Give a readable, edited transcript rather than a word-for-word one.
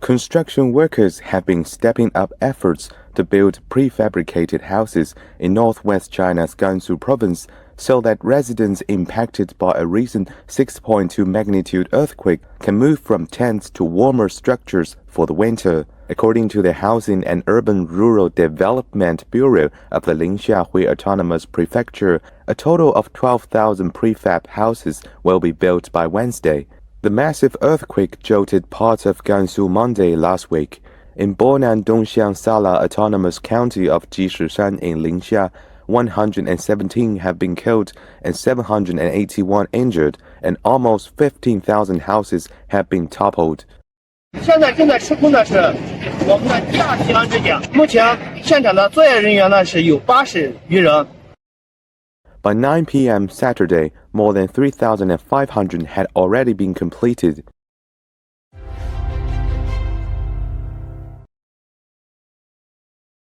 Construction workers have been stepping up efforts to build prefabricated houses in northwest China's Gansu province so that residents impacted by a recent 6.2 magnitude earthquake can move from tents to warmer structures for the winter. According to the Housing and Urban Rural Development Bureau of the Ningxia Autonomous Prefecture, a total of 12,000 prefab houses will be built by Wednesday. The massive earthquake jolted parts of Gansu Monday last week. In Bonan Dongxiang Sala Autonomous County of Jishishan in Ningxia, 117 have been killed and 781 injured, and almost 15,000 houses have been toppled. 现在正在施工的是我们的第二梯廊支架，目前现场的作业人员呢是有80余人。By 9 p.m. Saturday, more than 3,500 had already been completed.